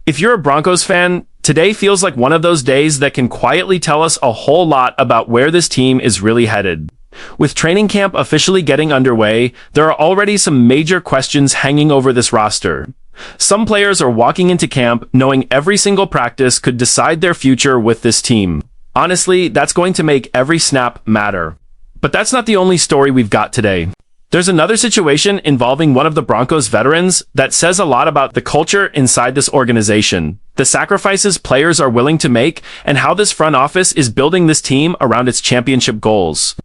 If you're a Broncos fan, today feels like one of those days that can quietly tell us a whole lot about where this team is really headed. With training camp officially getting underway, there are already some major questions hanging over this roster. Some players are walking into camp knowing every single practice could decide their future with this team. Honestly, that's going to make every snap matter. But that's not the only story we've got today. There's another situation involving one of the Broncos veterans that says a lot about the culture inside this organization, the sacrifices players are willing to make, and how this front office is building this team around its championship goals.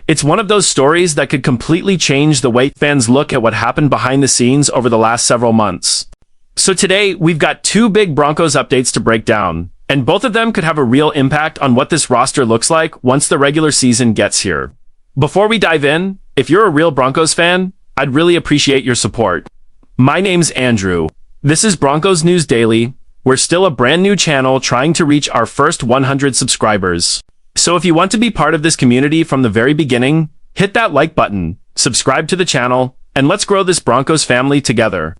It's one of those stories that could completely change the way fans look at what happened behind the scenes over the last several months. So today, we've got two big Broncos updates to break down, and both of them could have a real impact on what this roster looks like once the regular season gets here. Before we dive in, if you're a real Broncos fan, I'd really appreciate your support. My name's Andrew. This is Broncos News Daily. We're still a brand new channel trying to reach our first 100 subscribers. So if you want to be part of this community from the very beginning, hit that like button, subscribe to the channel, and let's grow this Broncos family together.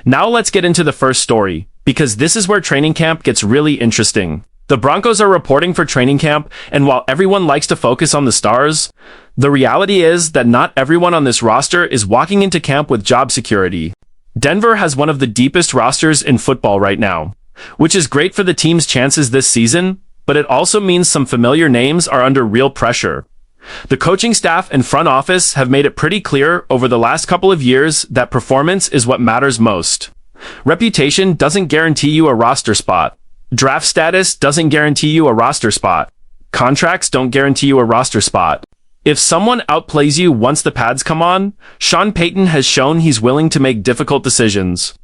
Now let's get into the first story, because this is where training camp gets really interesting. The Broncos are reporting for training camp, and while everyone likes to focus on the stars, the reality is that not everyone on this roster is walking into camp with job security. Denver has one of the deepest rosters in football right now, which is great for the team's chances this season, but it also means some familiar names are under real pressure. The coaching staff and front office have made it pretty clear over the last couple of years that performance is what matters most. Reputation doesn't guarantee you a roster spot. Draft status doesn't guarantee you a roster spot. Contracts don't guarantee you a roster spot. If someone outplays you once the pads come on, Sean Payton has shown he's willing to make difficult decisions.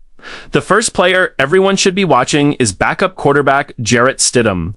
The first player everyone should be watching is backup quarterback Jarrett Stidham.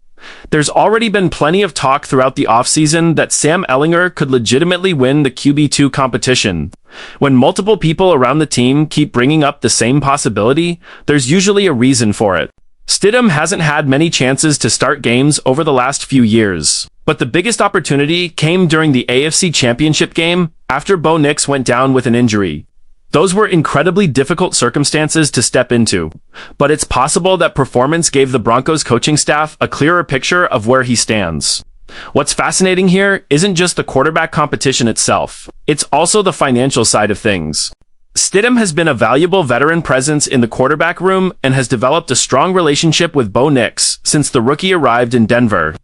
There's already been plenty of talk throughout the offseason that Sam Ehlinger could legitimately win the QB2 competition. When multiple people around the team keep bringing up the same possibility, there's usually a reason for it. Stidham hasn't had many chances to start games over the last few years, but the biggest opportunity came during the AFC Championship game after Bo Nix went down with an injury. Those were incredibly difficult circumstances to step into, but it's possible that performance gave the Broncos coaching staff a clearer picture of where he stands. What's fascinating here isn't just the quarterback competition itself, it's also the financial side of things. Stidham has been a valuable veteran presence in the quarterback room and has developed a strong relationship with Bo Nix since the rookie arrived in Denver,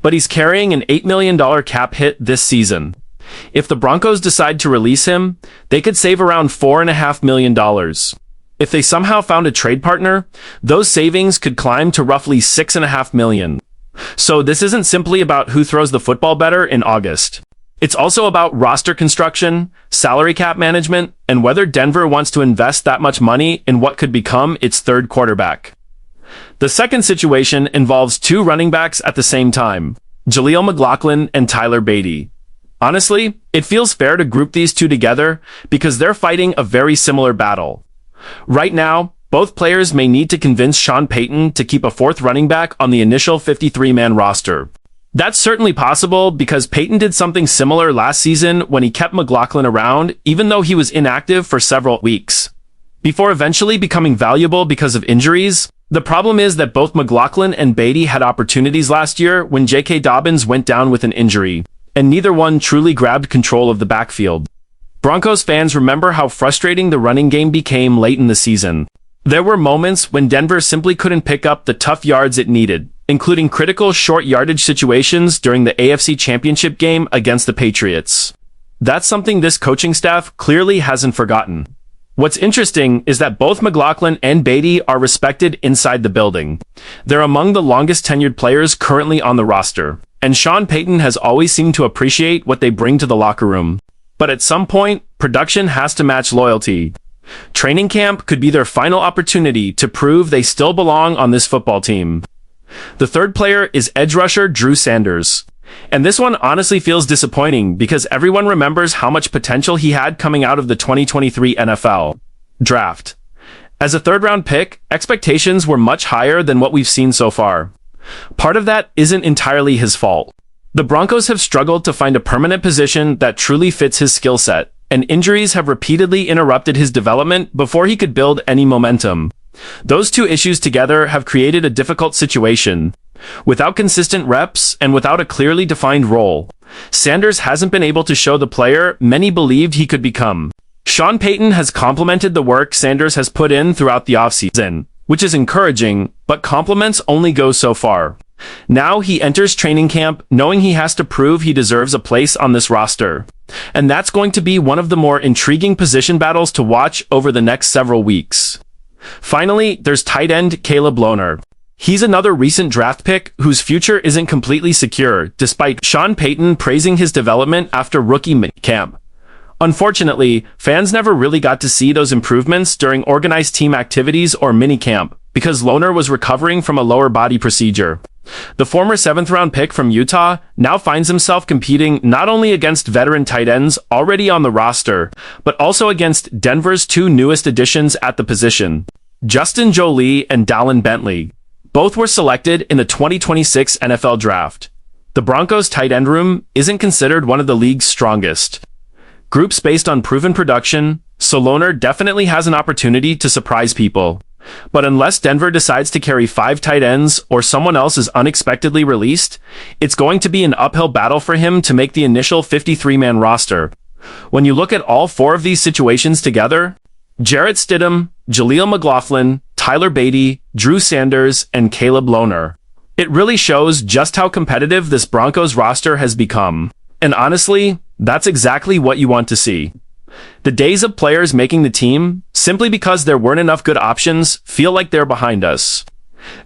but he's carrying an $8 million cap hit this season. If the Broncos decide to release him, they could save around $4.5 million. If they somehow found a trade partner, those savings could climb to roughly $6.5 million. So this isn't simply about who throws the football better in August. It's also about roster construction, salary cap management, and whether Denver wants to invest that much money in what could become its third quarterback. The second situation involves two running backs at the same time, Jaleel McLaughlin and Tyler Beatty. Honestly, it feels fair to group these two together because they're fighting a very similar battle. Right now, both players may need to convince Sean Payton to keep a fourth running back on the initial 53-man roster. That's certainly possible because Payton did something similar last season when he kept McLaughlin around, even though he was inactive for several weeks. Before eventually becoming valuable because of injuries, the problem is that both McLaughlin and Beatty had opportunities last year when J.K. Dobbins went down with an injury, and neither one truly grabbed control of the backfield. Broncos fans remember how frustrating the running game became late in the season. There were moments when Denver simply couldn't pick up the tough yards it needed, including critical short yardage situations during the AFC Championship game against the Patriots. That's something this coaching staff clearly hasn't forgotten. What's interesting is that both McLaughlin and Beatty are respected inside the building. They're among the longest tenured players currently on the roster, and Sean Payton has always seemed to appreciate what they bring to the locker room. But at some point, production has to match loyalty. Training camp could be their final opportunity to prove they still belong on this football team. The third player is edge rusher Drew Sanders. And this one honestly feels disappointing because everyone remembers how much potential he had coming out of the 2023 NFL draft. As a third-round pick, expectations were much higher than what we've seen so far. Part of that isn't entirely his fault. The Broncos have struggled to find a permanent position that truly fits his skill set, and injuries have repeatedly interrupted his development before he could build any momentum. Those two issues together have created a difficult situation. Without consistent reps and without a clearly defined role, Sanders hasn't been able to show the player many believed he could become. Sean Payton has complimented the work Sanders has put in throughout the offseason, which is encouraging, but compliments only go so far. Now he enters training camp knowing he has to prove he deserves a place on this roster. And that's going to be one of the more intriguing position battles to watch over the next several weeks. Finally, there's tight end Caleb Lohner. He's another recent draft pick whose future isn't completely secure, despite Sean Payton praising his development after rookie camp. Unfortunately, fans never really got to see those improvements during organized team activities or minicamp, because Lohner was recovering from a lower body procedure. The former 7th-round pick from Utah now finds himself competing not only against veteran tight ends already on the roster, but also against Denver's two newest additions at the position, Justin Jolie and Dallin Bentley. Both were selected in the 2026 NFL Draft. The Broncos' tight end room isn't considered one of the league's strongest groups based on proven production, so Lohner definitely has an opportunity to surprise people. But unless Denver decides to carry 5 tight ends or someone else is unexpectedly released, it's going to be an uphill battle for him to make the initial 53-man roster. When you look at all 4 of these situations together, Jarrett Stidham, Jaleel McLaughlin, Tyler Beatty, Drew Sanders, and Caleb Lohner, it really shows just how competitive this Broncos roster has become. And honestly, that's exactly what you want to see. The days of players making the team, simply because there weren't enough good options, feel like they're behind us.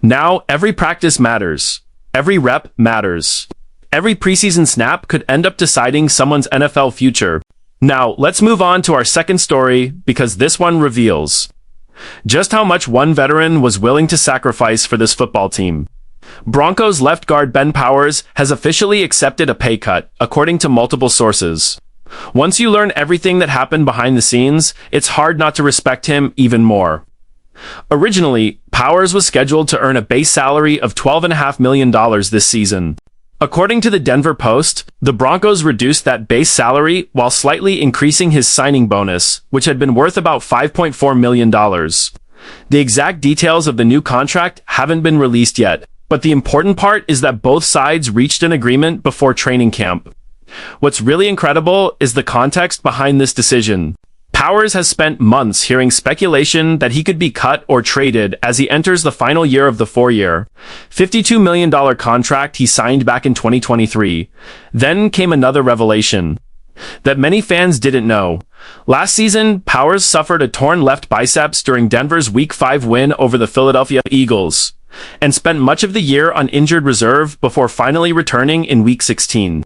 Now, every practice matters. Every rep matters. Every preseason snap could end up deciding someone's NFL future. Now, let's move on to our second story, because this one reveals just how much one veteran was willing to sacrifice for this football team. Broncos left guard Ben Powers has officially accepted a pay cut, according to multiple sources. Once you learn everything that happened behind the scenes, it's hard not to respect him even more. Originally, Powers was scheduled to earn a base salary of $12.5 million this season. According to the Denver Post, the Broncos reduced that base salary while slightly increasing his signing bonus, which had been worth about $5.4 million. The exact details of the new contract haven't been released yet, but the important part is that both sides reached an agreement before training camp. What's really incredible is the context behind this decision. Powers has spent months hearing speculation that he could be cut or traded as he enters the final year of the 4-year, $52 million contract he signed back in 2023. Then came another revelation that many fans didn't know. Last season, Powers suffered a torn left biceps during Denver's Week 5 win over the Philadelphia Eagles, and spent much of the year on injured reserve before finally returning in Week 16.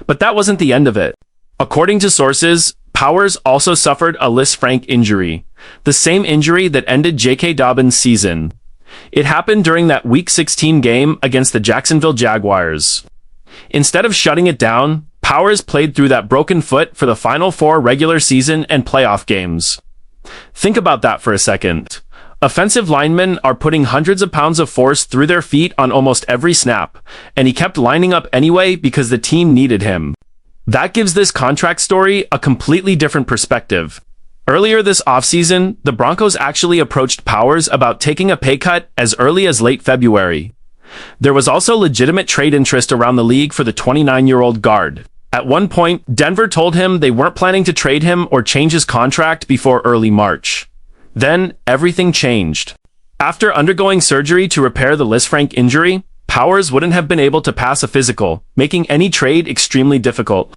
But that wasn't the end of it. According to sources, Powers also suffered a Lisfranc Frank injury, the same injury that ended J.K. Dobbins' season. It happened during that Week 16 game against the Jacksonville Jaguars. Instead of shutting it down, Powers played through that broken foot for the final 4 regular season and playoff games. Think about that for a second. Offensive linemen are putting hundreds of pounds of force through their feet on almost every snap, and he kept lining up anyway because the team needed him. That gives this contract story a completely different perspective. Earlier this offseason, the Broncos actually approached Powers about taking a pay cut as early as late February. There was also legitimate trade interest around the league for the 29-year-old guard. At one point, Denver told him they weren't planning to trade him or change his contract before early March. Then, everything changed. After undergoing surgery to repair the Lisfranc injury, Powers wouldn't have been able to pass a physical, making any trade extremely difficult.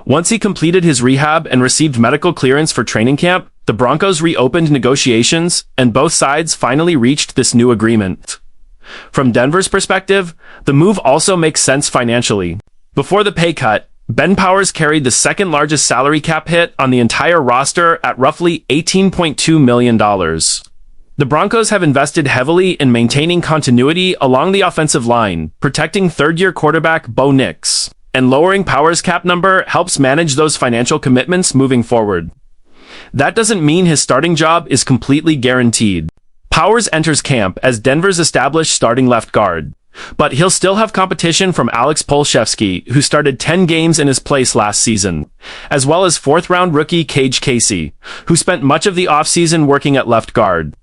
Once he completed his rehab and received medical clearance for training camp, the Broncos reopened negotiations, and both sides finally reached this new agreement. From Denver's perspective, the move also makes sense financially. Before the pay cut, Ben Powers carried the second largest salary cap hit on the entire roster at roughly $18.2 million. The Broncos have invested heavily in maintaining continuity along the offensive line, protecting third-year quarterback Bo Nix, and lowering Powers' cap number helps manage those financial commitments moving forward. That doesn't mean his starting job is completely guaranteed. Powers enters camp as Denver's established starting left guard, but he'll still have competition from Alex Polshevsky, who started 10 games in his place last season, as well as 4th-round rookie Cage Casey, who spent much of the offseason working at left guard.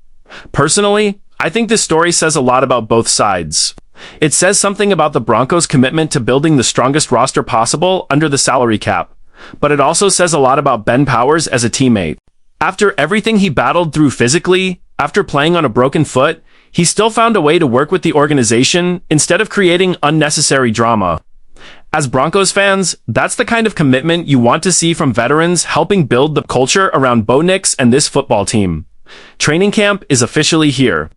Personally, I think this story says a lot about both sides. It says something about the Broncos' commitment to building the strongest roster possible under the salary cap, but it also says a lot about Ben Powers as a teammate. After everything he battled through physically, after playing on a broken foot, he still found a way to work with the organization instead of creating unnecessary drama. As Broncos fans, that's the kind of commitment you want to see from veterans helping build the culture around Bo Nix and this football team. Training camp is officially here.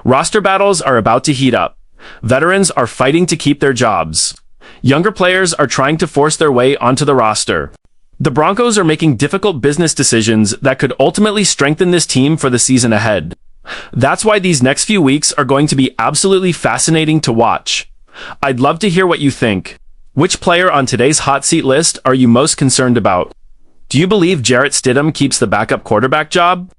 Roster battles are about to heat up. Veterans are fighting to keep their jobs. Younger players are trying to force their way onto the roster. The Broncos are making difficult business decisions that could ultimately strengthen this team for the season ahead. That's why these next few weeks are going to be absolutely fascinating to watch. I'd love to hear what you think. Which player on today's hot seat list are you most concerned about? Do you believe Jarrett Stidham keeps the backup quarterback job?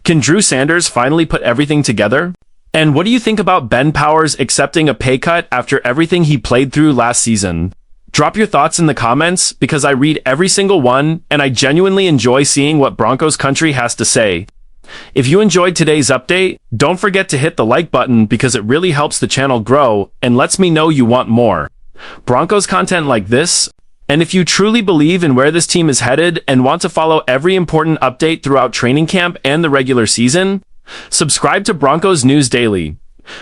Can Drew Sanders finally put everything together? And what do you think about Ben Powers accepting a pay cut after everything he played through last season? Drop your thoughts in the comments because I read every single one and I genuinely enjoy seeing what Broncos Country has to say. If you enjoyed today's update, don't forget to hit the like button because it really helps the channel grow and lets me know you want more Broncos content like this. And if you truly believe in where this team is headed and want to follow every important update throughout training camp and the regular season, subscribe to Broncos News Daily.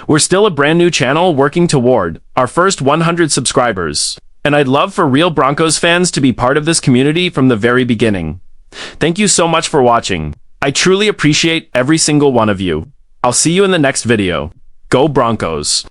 We're still a brand new channel working toward our first 100 subscribers, and I'd love for real Broncos fans to be part of this community from the very beginning. Thank you so much for watching. I truly appreciate every single one of you. I'll see you in the next video. Go Broncos!